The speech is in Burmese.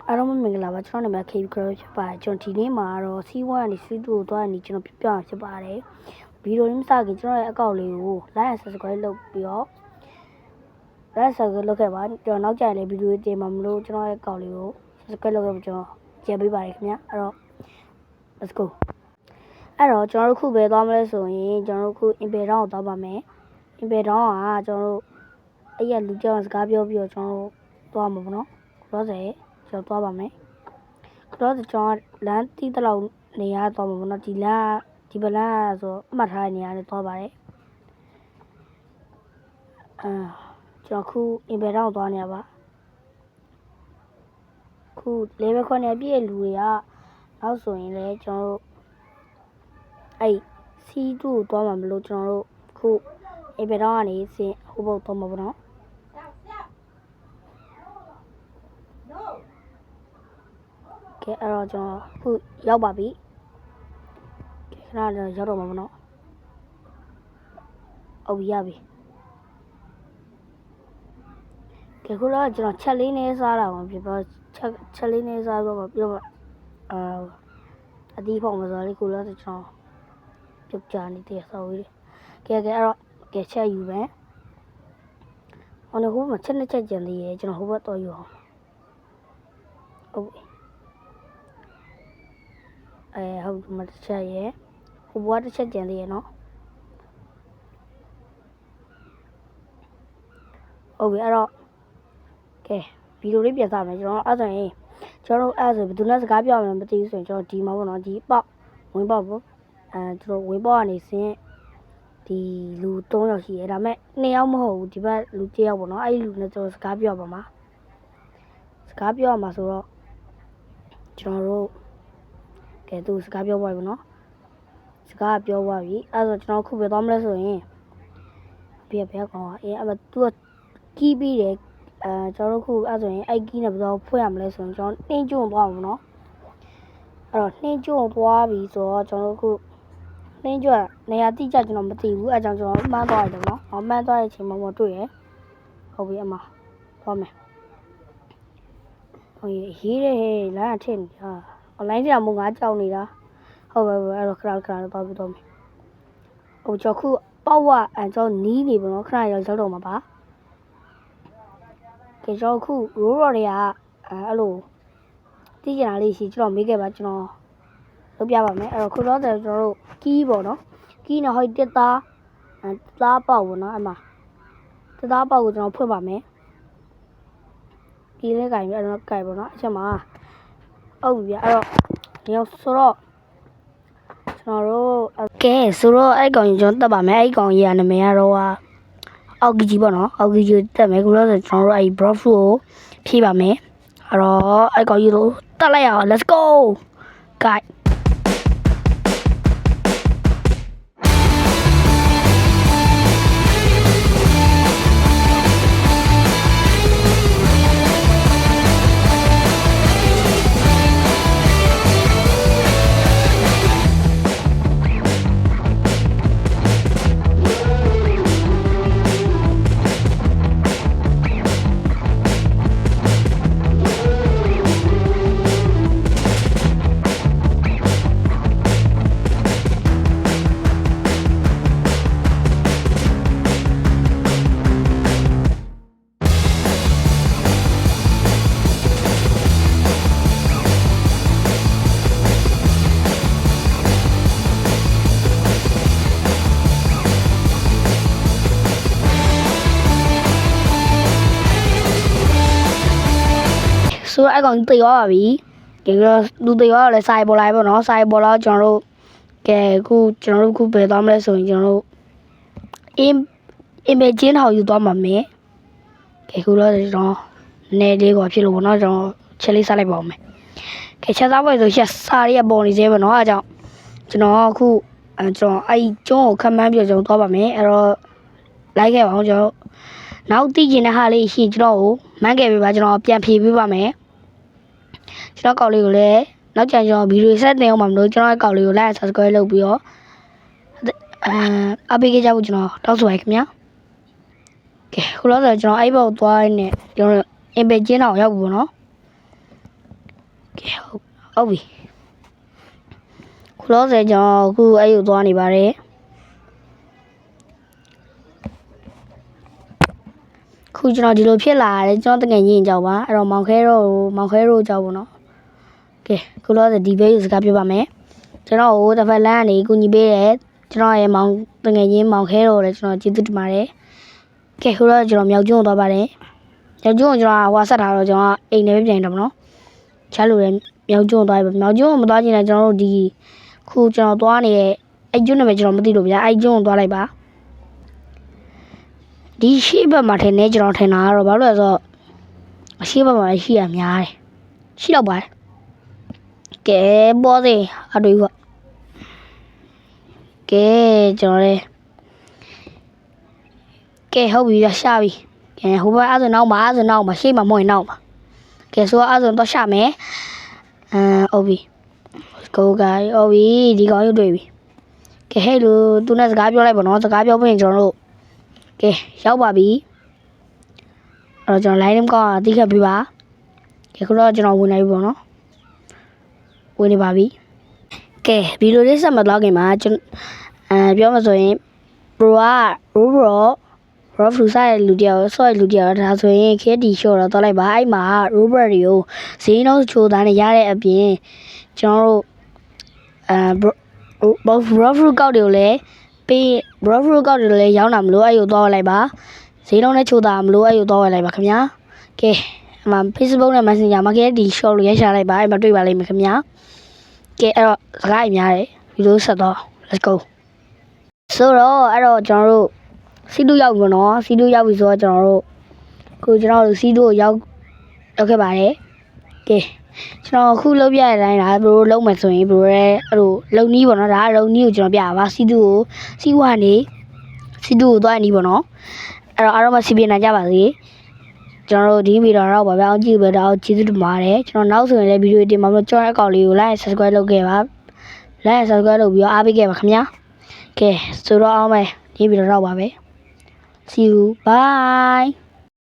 အားလုံးမင်္ဂလာပါကျွန်တော်နာမည် KB Crow ဖြစ်ပါတယ်ကျွန်တော်ဒီနေ့မှာတော့ C1 ကနေ C2 ကိုသွားနေကျွန်တော်ပြပြဖြစ်ပါတယ်ဗီဒီယိုလေးမစခင်ကျွန်တော်ရဲ့အကောင့်လေးကို like and subscribe လုပ်ပြီးတော့ like subscribe လုပ်ခဲ့ပါကျွန်တော်နောက်ကြရင်လည်းဗီဒီယိုတင်မှာမလို့ကျွန်တော်ရဲ့အကောင့်လေးကို subscribe လုပ်ခဲ့ကျွန်တော်ကြည့်ပေးပါတယ်ခင်ဗျာအဲ့တော့ let's go အဲ့တော့ကျွန်တော်တို့ခုပဲသွားမလဲဆိုရင်ကျွန်တော်တို့ခု Impel Down ကိုသွားပါမယ် Impel Down ကကျွန်တော်တို့အဲ့ရလူကြောင်စကားပြောပြီးတော့ကျွန်တော်တို့သွားမှာပေါ့နော်တော့စေကျွန်တော်သွားပါမယ်တော့ကျွန်တော်လမ်းတီးတလောက်နေရသွားမှာပေါ့နော်ဒီလမ်းဒီပလမ်းဆိုအမှတ်ထားတဲ့နေရာနဲ့သွားပါတယ်ကျွန်တော်ခု Impel Down သွားနေရပါခု level 9နဲ့ပြည့်လူတွေကနောက်ဆိုရင်လည်းကျွန်တော်တို့အဲ့ C2 ကိုသွားမှာမလို့ကျွန်တော်တို့ခု Impel Down ကနေစင်ဟိုဘက်သွားမှာပေါ့နော်အဲ့တော့ကျွန်တော်ခုရောက်ပါပြီခဏတော့ရောက်တော့မှာမနော်ဟုတ်ပြီရပြီခုတော့ကျွန်တော်ချက်လေးနဲ့စားတာပါဖြစ်ပါချက်လေးနဲ့စားတော့ပြောပါအတီးဖောက်မစားလေးခုတော့ကျွန်တော်ပြုတ်ကြနေတဲ့ဆော်ဝေးအဲ့တော့ချက်ယူပဲဟိုလည်းဟိုမှာချက်နှစ်ချက်ကျန်သေးရဲ့ကျွန်တော်ဟိုဘက်တော့ယူအောင်ဟုတ်ပြီဟုတ်မတစ်ချက်ရဲ့ဟိုဘွားတစ်ချက်ကျန်သေးရဲ့နော်ဟုတ်ပြီအဲ့တော့ဗီဒီယိုလေးပြန်စားမယ်ကျွန်တော်အဲ့ဆိုရင်ကျွန်တော်အဲ့ဆိုဘယ်သူနဲ့စကားပြောမှမသိဘူးဆိုရင်ကျွန်တော်ဒီမှာပေါ့နော်ဒီပေါက်ဝင်ပေါက်ပေါ့ကျွန်တော်ဝင်ပေါက်ကနေစင်းဒီလူ3ယောက်ရှိရဲဒါပေမဲ့2ယောက်မဟုတ်ဘူးဒီဘက်လူ1ယောက်ပေါ့နော်အဲ့ဒီလူနဲ့ကျွန်တော်စကားပြောပါမှာစကားပြောမှာဆိုတော့ကျွန်တော်တို့သူစကားပြောပါပြီနော်စကားပြောပါပြီအဲ့တော့ကျွန်တော်ခုပဲသွားမလဲဆိုရင်ဘယ်ကောင်อ่ะအဲ့သူကကီးပြီးတယ်ကျွန်တော်တို့ခုအဲ့ဆိုရင်အဲ့ကီးနဲ့ဘယ်တော့ဖွင့်ရမလဲဆိုရင်ကျွန်တော်နှင်းကျွန်းသွားမှာနော်အဲ့တော့နှင်းကျွန်းသွားပြီဆိုတော့ကျွန်တော်တို့ခုနှင်းကျွန်းနေရာတိကျကျွန်တော်မသိဘူးအဲ့ကြောင့်ကျွန်တော်မှန်းသွားရတယ်နော်မှန်းသွားတဲ့အချိန်မှာမတွေ့ရဟုတ်ပြီအမသွားမယ်ဟိုရေးရဲလမ်းအထက်နေဟာonline ထဲမှာငါကြောက်နေတာဟုတ်ပဲအဲ့တော့ခဏတော့ပြီးတော့မယ်ဟိုကျွန်တော်ခုပေါ့ဝကျွန်တော်နီးနေပြီနော်ခဏရောက်တော့မှာပါကျွန်တော်ခုရိုးရော်တွေကအဲ့လိုသိကြတာလေးရှိကျွန်တော်မေးခဲ့ပါကျွန်တော်လုပ်ပြပါမယ်အဲ့တော့ခုတော့ကျွန်တော်တို့ကီးပေါ့နော်ကီးနဲ့ဟိုတက်သားပေါက်ပေါ့နော်အဲ့မှာတက်သားပေါက်ကိုကျွန်တော်ဖွင့်ပါမယ်ကီးလေးကင်ပြီးအဲ့တော့ကင်ပေါ့နော်အချက်မှာဟုတ်ပြီအဲ့တော့ဒီရောက်ဆိုတော့ကျွန်တော်တို့ဆိုတော့အဲ့ကောင်ကြီးကျွန်တော်တက်ပါမယ်အဲ့ကောင်ကြီးကနာမည်ကတော့အောက်ကကြီးပေါ့နော်အောက်ကကြီးတက်မယ်ခုတော့ကျွန်တော်တို့အဲ့ broth ကိုဖြည့်ပါမယ်အဲ့တော့အဲ့ကောင်ကြီးတို့တက်လိုက်အောင် let's go guysဆိုတော့အဲ့ကောင်တေသွားပါပြီလူတေသွားတော့လဲစာရေးပေါ်လိုက်ပေါ့နော်စာရေးပေါ်တော့ကျွန်တော်တို့ခုကျွန်တော်တို့ခုပဲသွားမလဲဆိုရင်ကျွန်တော်တို့ imagine ဟောယူသွားမှာမယ်ခုတော့ကျွန်တော်နေလေးကွာဖြစ်လို့ပေါ့နော်ကျွန်တော်ချက်လေးစားလိုက်ပါဦးမယ်ချက်စားပွဲဆိုချက်စားရပေါ်နေသေးပဲနော်အဲ့ကြောင့်ကျွန်တော်ခုကျွန်တော်အဲ့ကျုံးကိုခမန်းပြကျွန်တော်သွားပါမယ်အဲ့တော့လိုက်ခဲ့ပါအောင်ကျွန်တော်နောက်သိကျင်တဲ့ဟာလေးရှိကျွန်တော်ကိုမှန်းခဲ့ပေးပါကျွန်တော်ပြန်ဖြေပေးပါမယ်ကျွန်တော်ကောက်လေးကိုလည်းနောက်ကျရင်ကျွန်တော်ဗီဒီယိုဆက်နေအောင်မလို့ကျွန်တော်ကောက်လေးကို like subscribe လုပ်ပြီးတော့အပေးကြဖို့ကျွန်တော်တောင်းဆိုပါခင်ဗျာခုတော့ကျွန်တော်အဲ့ဘက်ကိုသွားနေကျွန်တော် Impel ကျင်းအောင်ရောက်ပြီပေါ့နော် ဟုတ်ပြီခုလောဆယ်ကျွန်တော်အခုအဲ့ကိုသွားနေပါတယ်ခုကျွန်တော်ဒီလိုဖြစ်လာတယ်ကျွန်တော်တကယ်ကြီးကြောက်ပါအဲ့တော့မောင်ခဲတို့ကြောက်ပါနော်ကဲခုလောဆယ်ဒီဘေးကိုစကားပြောပါမယ်ကျွန်တော်ဟိုတစ်ဖက်လမ်းကနေကူညီပေးတယ်ကျွန်တော်ရဲ့မောင်တကယ်ကြီးမောင်ခဲတို့လည်းကျွန်တော်ကျေးဇူးတင်ပါတယ်ကဲခုတော့ကျွန်တော်မြောက်ကျွန်းကိုသွားပါတယ်မြောက်ကျွန်းကိုကျွန်တော်ဟွာဆက်ထားတော့ကျွန်တော်အိမ်ထဲပြန်တော့မနော်ချလို့လည်းမြောက်ကျွန်းသွားပြီမြောက်ကျွန်းကိုမသွားချင်လည်းကျွန်တော်တို့ဒီခုကျွန်တော်သွားနေတဲ့အဲ့ကျွန်းနဲ့ပဲကျွန်တော်မသိလို့ဗျာအဲ့ကျွန်းကိုသွားလိုက်ပါဒီရှိဘက်မှာထင်နေကျွန်တော်ထင်တာကတော့ဘာလို့လဲဆိုတော့အရှိဘက်မှာရှိရများတယ်ရှိတော့ပါတယ်ကဲပေါ်သေးအတွေ့ပါကဲကျွန်တော်လည်းကဲဟုတ်ပြီရှာပြီကဲဟိုဘက်အဲ့ဆိုနောက်မှာရှေ့မှာမဟုတ်ရင်နောက်မှာကဲဆိုအဲ့ဆိုတော့ရှာမယ်ဟုတ်ပြီကိုကဟုတ်ပြီဒီကောင်ရုပ်တွေ့ပြီကဲဟဲ့လို့သူနဲ့စကားပြောလိုက်ပါနော်စကားပြောပြီးရင်ကျွန်တော်တို့ကဲရောက်ပါပြီအဲ့တော့ကျွန်တော် line name ကောတိခတ်ပြပါကဲခုတော့ကျွန်တော်ဝင်နေပြီပေါ့နော်ဝင်နေပါပြီကဲဗီဒီယိုလေးဆက်မသွားခင်မှာကျွန်ပြောမှဆိုရင် pro က robot flu ဆိုင်လူတယောက်ဆော့လူတယောက်ဒါဆိုရင် KD show တော့သွားလိုက်ပါအဲ့မှာ robot တွေကိုဈေးနှုန်းချိုးသားနဲ့ရတဲ့အပြင်ကျွန်တော်တို့raw fruit ကောက်တွေကိုလည်းပေး raw fruit ကောက်တွေလည်းရောင်းတာမလို့အဲ့ကိုသွားလိုက်ပါဈေးနှုန်းနဲ့ချိုးသားမလို့အဲ့ကိုသွားလိုက်ပါခင်ဗျာကဲအမှ Facebook နဲ့ Messenger မှာ KD show လို့ရိုက်ရှာလိုက်ပါအဲ့မှာတွေ့ပါလိမ့်မယ်ခင်ဗျာကဲအဲ့တော့စကားအများတယ်ဗီဒီယိုဆက်တော့ let's go ဆိုတော့အဲ့တော့ကျွန်တော်တို့စီတူရောက်ပြီနော်စီတူရောက်ပြီဆိုတော့ကျွန်တော်တို့စီတူကိုရောက်ခဲ့ပါတယ်ကဲကျွန်တော်အခုလုပ်ပြတဲ့အတိုင်းဒါဘယ်လိုလုပ်မယ်ဆိုရင်ဘယ်လိုလဲအဲ့လိုလုံနီးပေါ့နော်ဒါကလုံနီးကိုကျွန်တော်ပြပါစီတူကိုစီဝါနေစီတူကိုသွားနေပေါ့နော်အဲ့တော့အားလုံးမစီပြနိုင်ကြပါစေကျွန်တော်တို့ဒီဗီဒီယိုတော့ပါဗျာအောင်ကြည့်ပဲတော့ကျေးဇူးတင်ပါတယ်ကျွန်တော်နောက်ဆိုရင်လည်းဗီဒီယိုတင်မှာမလို့ကျွန်တော်အကောင့်လေးကို like subscribe လုပ်ခဲ့ပါ like subscribe လုပ်ပြီးတော့အားပေးခဲ့ပါခင်ဗျာကဲဆိုတော့အောင်မယ်ဒီဗီဒီယိုတော့ပါပဲSee you. Bye.